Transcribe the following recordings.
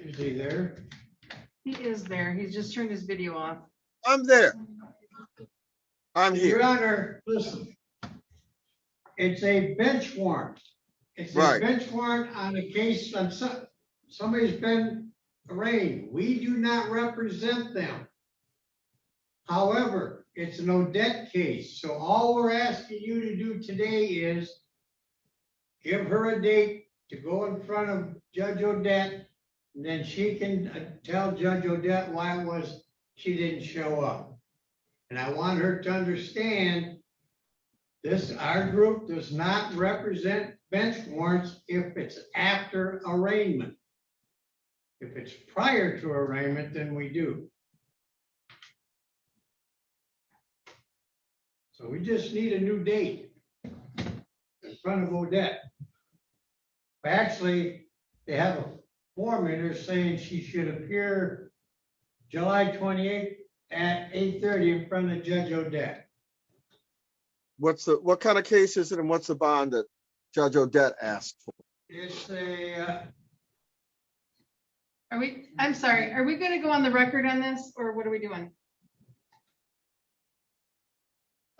Is he there? He is there. He's just turned his video off. I'm there. I'm here. Your Honor, listen. It's a bench warrant. It's a Right. bench warrant on a case on somebody's been arraigned. We do not represent them. However, it's an Odette case. So all we're asking you to do today is give her a date to go in front of Judge Odette, and then she can tell Judge Odette why it was she didn't show up. And I want her to understand this, our group does not represent bench warrants if it's after arraignment. If it's prior to arraignment, then we do. So we just need a new date in front of Odette. Actually, they have a form in there saying she should appear July 28th at 8:30 in front of Judge Odette. What kind of case is it, and what's the bond that Judge Odette asked for? It's a, I'm sorry, are we gonna go on the record on this, or what are we doing?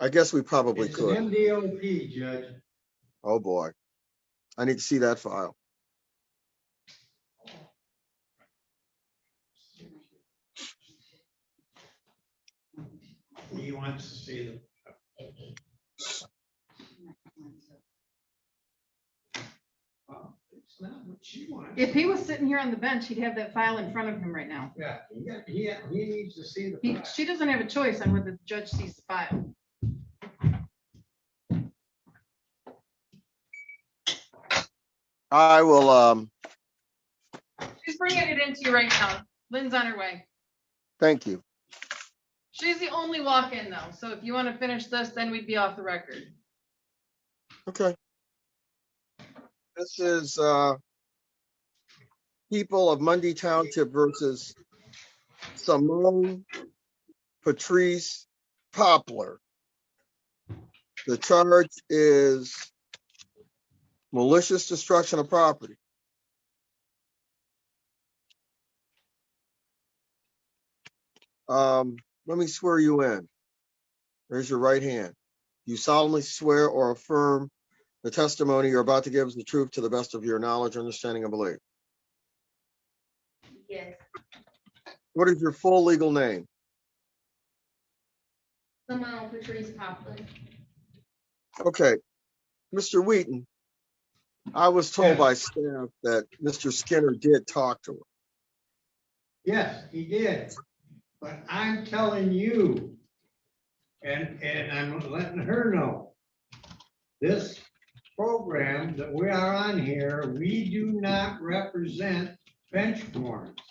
I guess we probably it's could. an MDOP, Judge. Oh, boy. I need to see that file. He wants to see them. Well, it's not what she wants. If he was sitting here on the bench, he'd have that file in front of him right now. Yeah, he needs to see the file. She doesn't have a choice on whether the judge sees the file. I will, She's bringing it into you right now. Lynn's on her way. thank you. She's the only walk-in though, so if you want to finish this, then we'd be off the record. Okay. This is people of Mundy Township versus Simone Patrice Poplar. The charge is malicious destruction of property. Let me swear you in. Raise your right hand. You solemnly swear or affirm the testimony you're about to give is the truth to the best of your knowledge, understanding, and belief. Yes. What is your full legal name? Simone Patrice Poplar. Okay, Mr. Wheaton, I was told by staff that Mr. Skinner did talk to her. Yes, he did. But I'm telling you, and I'm letting her know, this program that we are on here, we do not represent bench warrants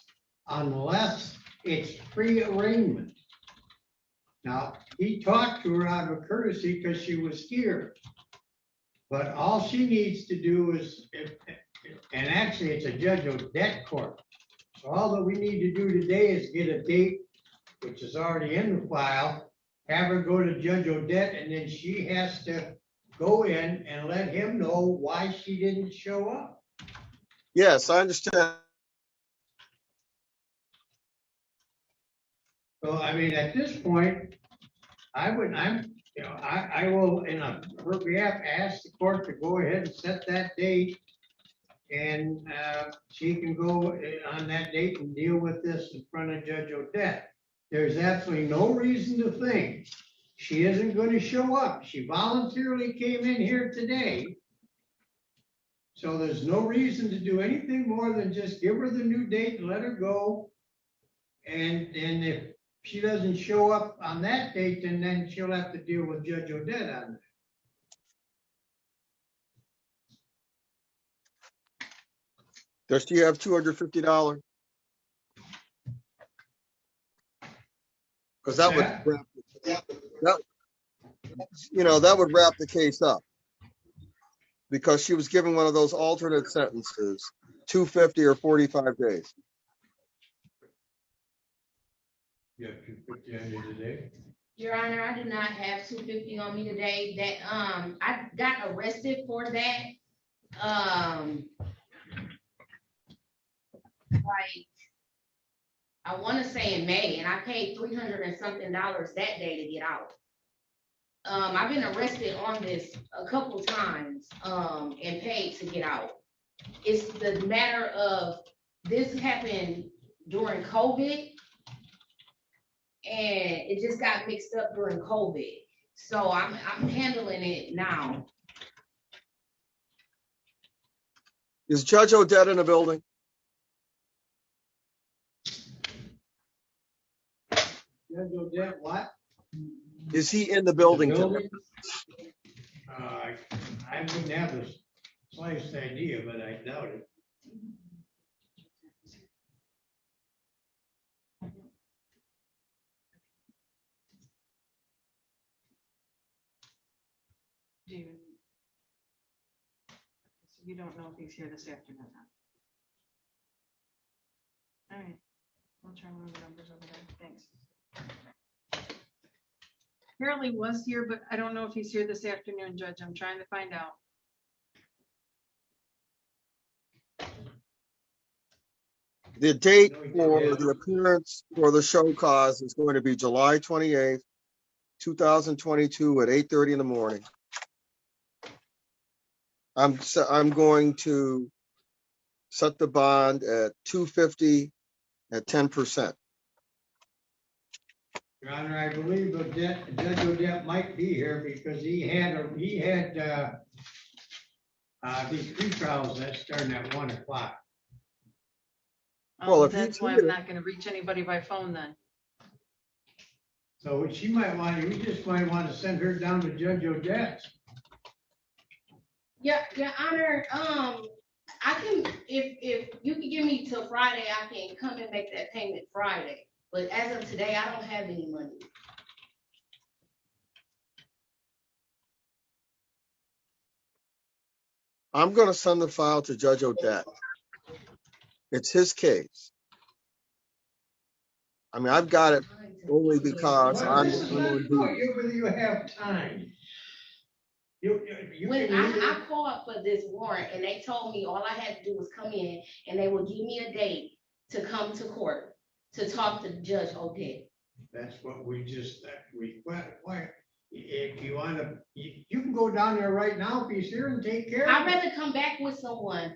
unless it's pre-arraignment. Now, he talked to her out of courtesy because she was here. But all she needs to do is, and actually it's a Judge Odette court. So all that we need to do today is get a date, which is already in the file, have her go to Judge Odette, and then she has to go in and let him know why she didn't show up. Yes, I understand. So, I mean, at this point, I will, in her behalf, ask the court to go ahead and set that date. And she can go on that date and deal with this in front of Judge Odette. There's absolutely no reason to think she isn't going to show up. She voluntarily came in here today. So there's no reason to do anything more than just give her the new date and let her go. And if she doesn't show up on that date, then she'll have to deal with Judge Odette on that. Does she have $250? Because that would wrap, that would wrap the case up. Because she was given one of those alternate sentences, 250 or 45 days. You have 250 on you today? Your Honor, I do not have 250 on me today. That I got arrested for that. like, I wanna say in May, and I paid $300 and something that day to get out. I've been arrested on this a couple times, and paid to get out. It's the matter of, this happened during COVID, and it just got mixed up during COVID. So I'm handling it now. Is Judge Odette in the building? Judge Odette, what? Is he in the building The today? building? I wouldn't have the slightest idea, but I doubt it. You don't know if he's here this afternoon. All right, I'll try one of the numbers over there, thanks. Apparently was here, but I don't know if he's here this afternoon, Judge. I'm trying to find out. The date for the appearance for the show cause is going to be July 28th, 2022 at 8:30 in the morning. I'm going to set the bond at $250 at 10%. Your Honor, I believe Odette, Judge Odette might be here because he had these pre-trials that starting at 1 o'clock. Well, if That's he's why here- I'm not gonna reach anybody by phone then. So she might want, we just might want to send her down to Judge Odette's. Yeah, Your Honor, I can, if you can give me till Friday, I can come and make that payment Friday. But as of today, I don't have any money. I'm going to send the file to Judge Odette. It's his case. I mean, I've got it only because Well, I'm this is not on about duty. you, whether you have time. You When can either- I called for this warrant and they told me all I had to do was come in and they would give me a date to come to court to talk to Judge Odette. That's what we just, why, if you want to, you can go down there right now if he's here and take care I'd of it. rather come back with someone.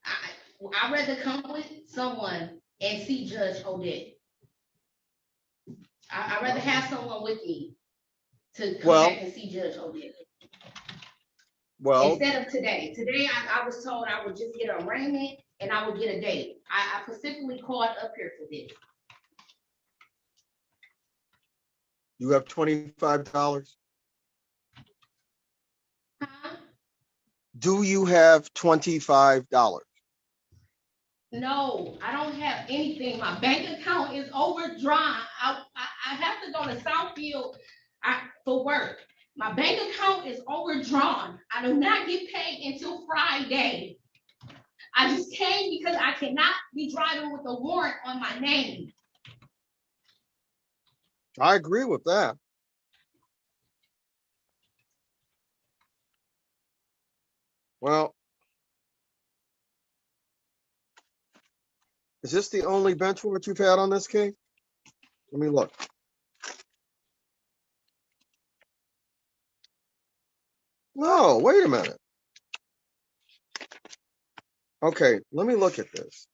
I'd rather come with someone and see Judge Odette. I'd rather have someone with me to come Well- back and see Judge Odette. Well, Instead of today. Today, I was told I would just get an arraignment and I would get a date. I specifically called up here for this. you have $25. Huh? Do you have $25? No, I don't have anything. My bank account is overdrawn. I have to go to Southfield for work. My bank account is overdrawn. I do not get paid until Friday. I just came because I cannot be driving with a warrant on my name. I agree with that. Well, is this the only bench warrant you've had on this case? Let me look. No, wait a minute. Okay, let me look at this.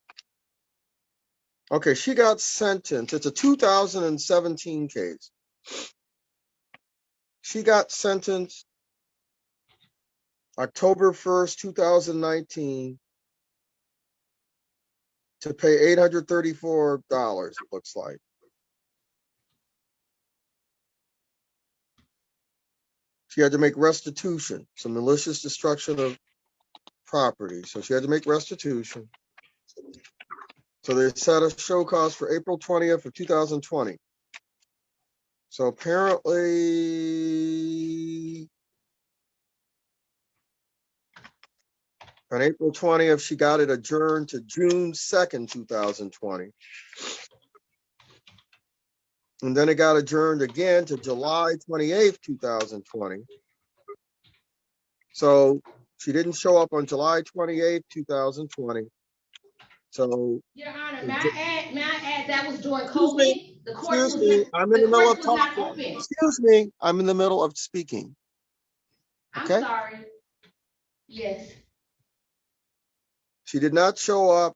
Okay, she got sentenced. It's a 2017 case. She got sentenced October 1st, 2019 to pay $834, it looks like. She had to make restitution, some malicious destruction of property. So she had to make restitution. So they set a show cause for April 20th of 2020. So apparently on April 20th, she got it adjourned to June 2nd, 2020. And then it got adjourned again to July 28th, 2020. So she didn't show up on July 28th, 2020. So, Your Honor, may I add that was during excuse me, COVID? The courts excuse was me, not, I'm in the the middle courts of was not talking. open. Excuse me, I'm in the middle of speaking. I'm Okay? sorry. Yes. She did not show up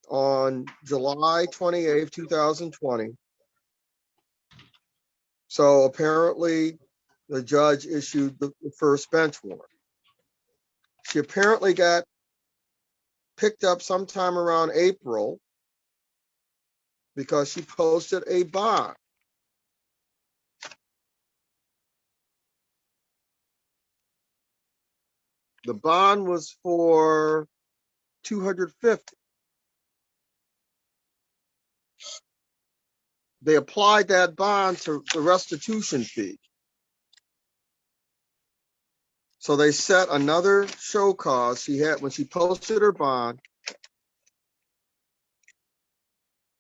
on July 28th, 2020. So apparently the judge issued the first bench warrant. She apparently got picked up sometime around April because she posted a bond. The bond was for $250. They applied that bond to the restitution fee. So they set another show cause she had when she posted her bond.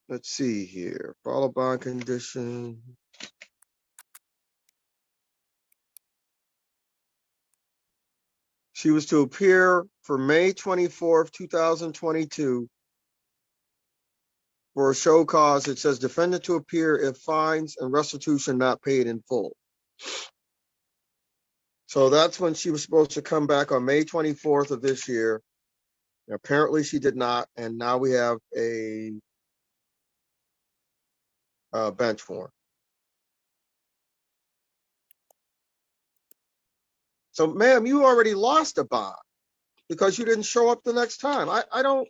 Let's see here, follow bond condition. She was to appear for May 24th, 2022 for a show cause. It says defendant to appear if fines and restitution not paid in full. So that's when she was supposed to come back on May 24th of this year. Apparently she did not, and now we have a bench warrant. So, ma'am, you already lost a bond because you didn't show up the next time. I don't.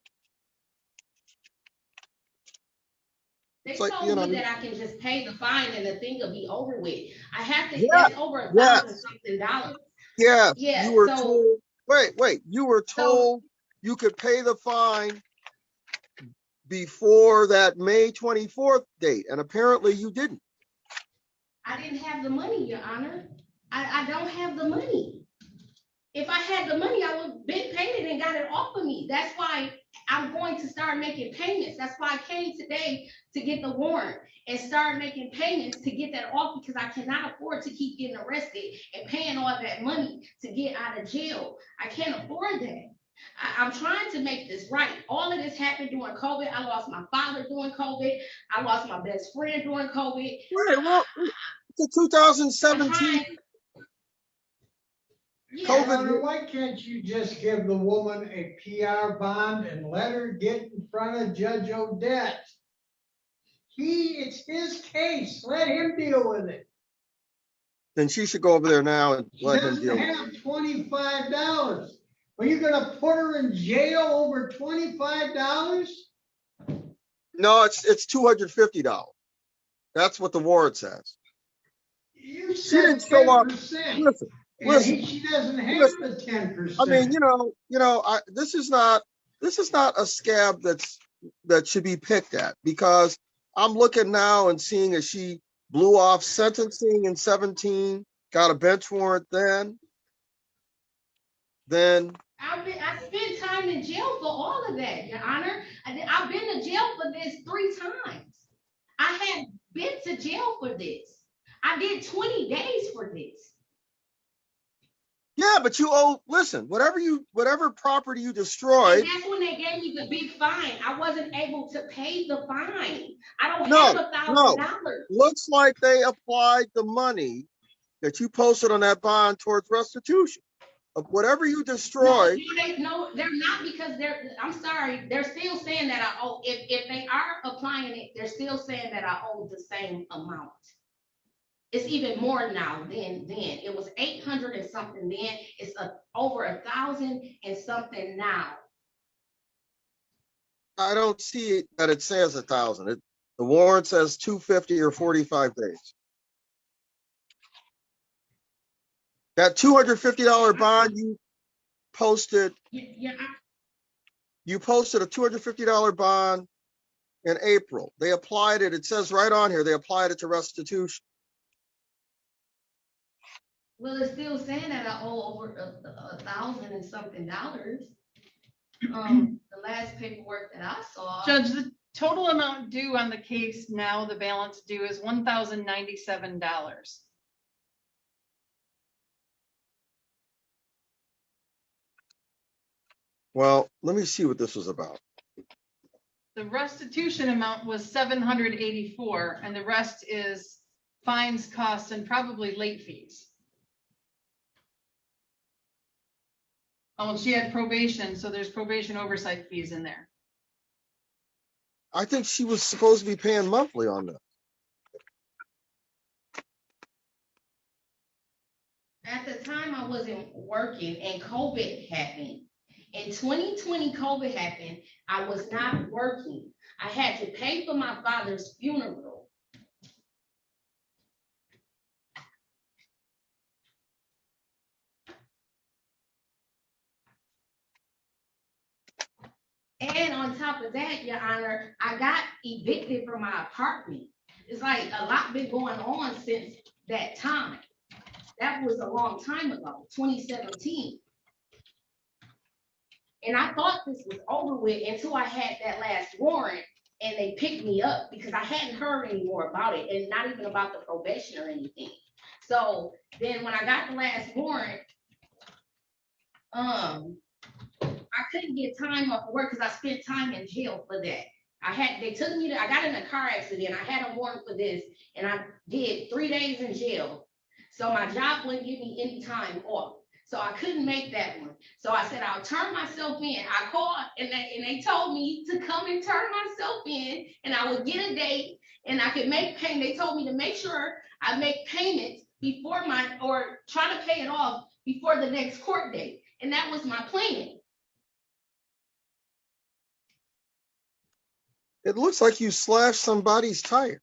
They It's like, told me that I can just pay the fine and the thing will be over with. I have to, yeah, that's over yes, $1,000-something. yes. Yeah, You were so, told. Wait. You were so told you could pay the fine before that May 24th date, and apparently you didn't. I didn't have the money, Your Honor. I don't have the money. If I had the money, I would have been paid it and got it off of me. That's why I'm going to start making payments. That's why I came today to get the warrant and start making payments to get that off, because I cannot afford to keep getting arrested and paying all that money to get out of jail. I can't afford that. I'm trying to make this right. All of this happened during COVID. I lost my father during COVID. I lost my best friend during COVID. Right. Well, it's a 2017 Yeah, COVID. Your Honor, why can't you just give the woman a PR bond and let her get in front of Judge Odette? It's his case. Let him deal with it. Then she should go over there now and She let him doesn't deal with it. have $25. Are you gonna put her in jail over $25? No, it's $250. That's what the warrant says. You She said didn't show up. 10%, Listen. and she doesn't have Listen. the 10%. I mean, this is not a scab that should be picked at, because I'm looking now and seeing that she blew off sentencing in 17, got a bench warrant then. I spent time in jail for all of that, Your Honor. I've been to jail for this 3 times. I had been to jail for this. I did 20 days for this. Yeah, but you owe, listen, whatever property you And destroyed. that's when they gave me the big fine. I wasn't able to pay the fine. I don't No, have no. $1,000. Looks like they applied the money that you posted on that bond towards restitution of whatever you destroyed. No, they're not, because I'm sorry, they're still saying that I owe. If they are applying it, they're still saying that I owe the same amount. It's even more now than then. It was 800 and something then. It's over 1,000 and something now. I don't see that it says 1,000. The warrant says 250 or 45 days. That $250 bond you posted, you posted a $250 bond in April. They applied it. It says right on here, they applied it to restitution. Well, it's still saying that I owe over $1,000 and something. The last paperwork that I saw. Judge, the total amount due on the case now, the balance due is $1,097. Well, let me see what this was about. The restitution amount was 784, and the rest is fines, costs, and probably late fees. Oh, and she had probation, so there's probation oversight fees in there. I think she was supposed to be paying monthly on that. At the time, I wasn't working and COVID happened. In 2020, COVID happened. I was not working. I had to pay for my father's funeral. And on top of that, Your Honor, I got evicted from my apartment. It's like a lot been going on since that time. That was a long time ago, 2017. And I thought this was over with until I had that last warrant and they picked me up because I hadn't heard any more about it and not even about the probation or anything. So then when I got the last warrant, I couldn't get time off of work because I spent time in jail for that. They took me to, I got in a car accident. I had a warrant for this and I did 3 days in jail. So my job wouldn't give me any time off. So I couldn't make that one. So I said, I'll turn myself in. I called and they told me to come and turn myself in and I would get a date and I could make payment. They told me to make sure I make payments before or try to pay it off before the next court date. And that was my plan. It looks like you slashed somebody's tire.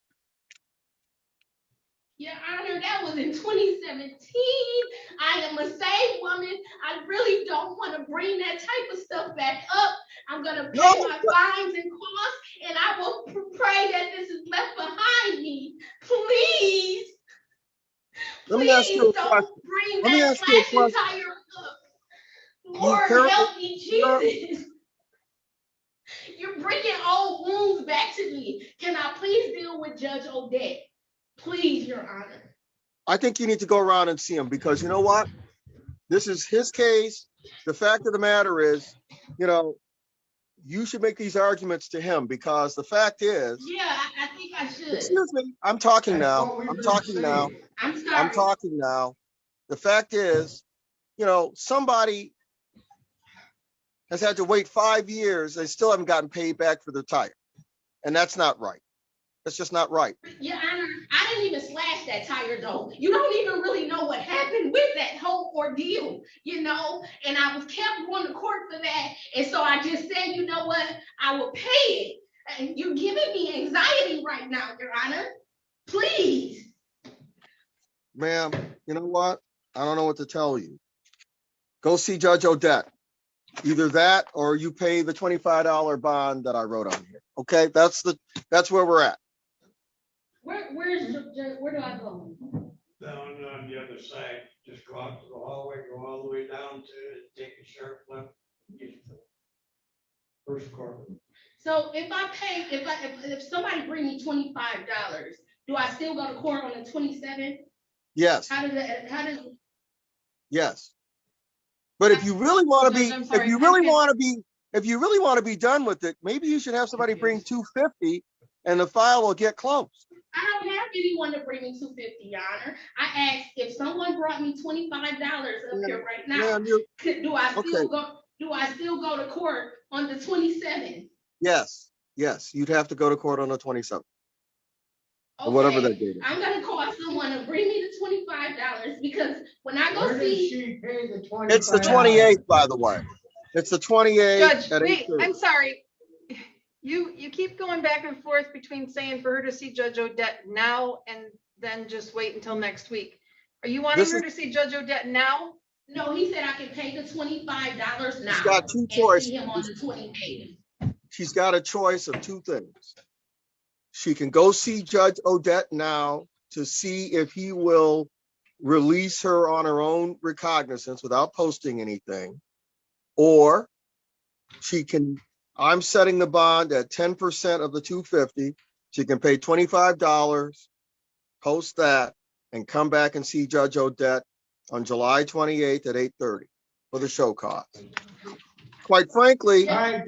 Your Honor, that was in 2017. I am a saved woman. I really don't want to bring that type of stuff back up. I'm going to pay my fines and costs, and I will pray that this is left behind me. Please. Let me ask you a question. Don't bring that flashing tire up. Lord, help me, Jesus. You're bringing old wounds back to me. Can I please deal with Judge Odette? Please, Your Honor. I think you need to go around and see him because you know what? This is his case. The fact of the matter is, you should make these arguments to him because the fact is. Yeah, I think I should. Excuse me. I'm talking now. I'm talking now. I'm sorry. I'm talking now. The fact is, somebody has had to wait 5 years. They still haven't gotten paid back for their tire. And that's not right. That's just not right. Your Honor, I didn't even slash that tire though. You don't even really know what happened with that whole ordeal, and I was kept going to court for that. And so I just said, you know what? I will pay it. And you're giving me anxiety right now, Your Honor. Please. Ma'am, you know what? I don't know what to tell you. Go see Judge Odette. Either that or you pay the $25 bond that I wrote on here. Okay, that's where we're at. Where do I go? Down on the other side, just go out to the hallway, go all the way down to take a sharp left. Get to the first corner. So if somebody bring me $25, do I still go to court on the 27th? Yes. How does? Yes. But if you really want to be, if you really want to be done with it, maybe you should have somebody bring $250 and the file will get closed. I don't have anyone to bring me $250, Your Honor. I asked if someone brought me $25 up here right now. Do I still go to court on the 27th? Yes. You'd have to go to court on the 27th. Okay. Or whatever that date is. I'm gonna call someone to bring me the $25 because when I go Where did she pay the $25? It's the 28th, by the way. It's the 28th. Judge, wait, I'm sorry. You keep going back and forth between saying for her to see Judge Odette now and then just wait until next week. Are you wanting her to see Judge Odette now? No, he said I can pay the $25 now. She's got two choices. See him on the 28th. She's got a choice of two things. She can go see Judge Odette now to see if he will release her on her own recognizance without posting anything, or she can. I'm setting the bond at 10% of the $250. She can pay $25, post that, and come back and see Judge Odette on July 28th at 8:30 for the show cost. quite frankly, All right,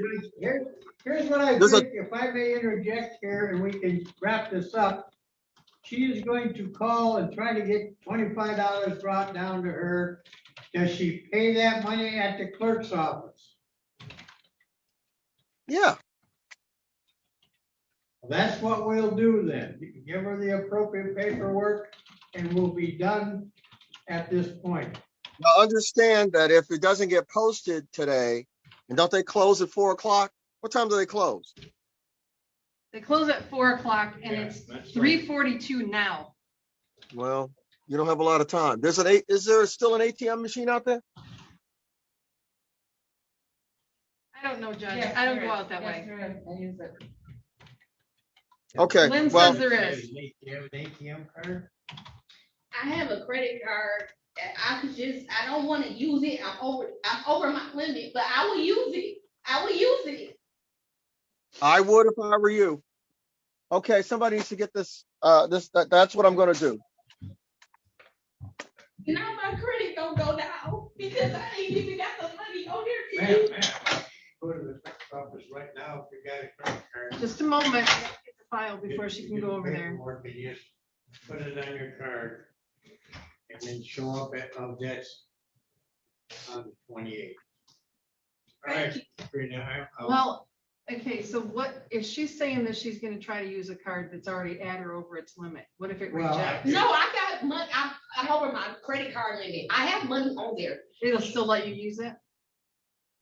here's what I There's a- think, if I may interject here and we can wrap this up. She is going to call and try to get $25 brought down to her. Does she pay that money at the clerk's office? yeah, That's what we'll do then. You can give her the appropriate paperwork and we'll be done at this point. now understand that if it doesn't get posted today, and don't they close at 4 o'clock? What time do they close? They close at 4 o'clock and Yeah, it's that's right. 3:42 now. Well, you don't have a lot of time. Is there still an ATM machine out there? I don't know, Judge. Yes, I don't there go is. out that Yes, way. there is. I use it. Okay, Lynn well, says there is. Do you have an ATM card? I have a credit card. I could just, I don't want to use it. I'm over my limit, but I will use it. I will use it. I would if I were you. Okay, somebody needs to get this, that's what I'm gonna do. Now my credit don't go down because I ain't even got the money on there. Ma'am, go to the clerk's office right now if you got a credit card. Just a moment. Get the file before she can go over there. Paperwork, and just put it on your card. And then show up at Odette's on the 28th. All right, Sabrina, Well, okay, so what, if she's saying that she's gonna try to use a card that's already at or over its limit, what if it Well, rejects? No, I got money. I'm over my credit card limit. I have money on there. It'll still let you use it?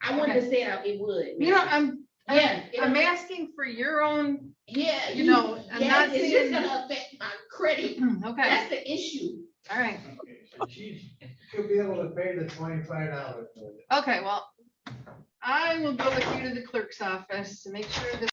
I wouldn't have said it would. You know, I'm Yeah, I'm asking for your own, yeah, you know, I'm yeah, not it's just saying, gonna affect my credit. okay, That's the issue. all right. okay, so she'll be able to pay the $25 for it. Okay, well, I will go with you to the clerk's office to make sure that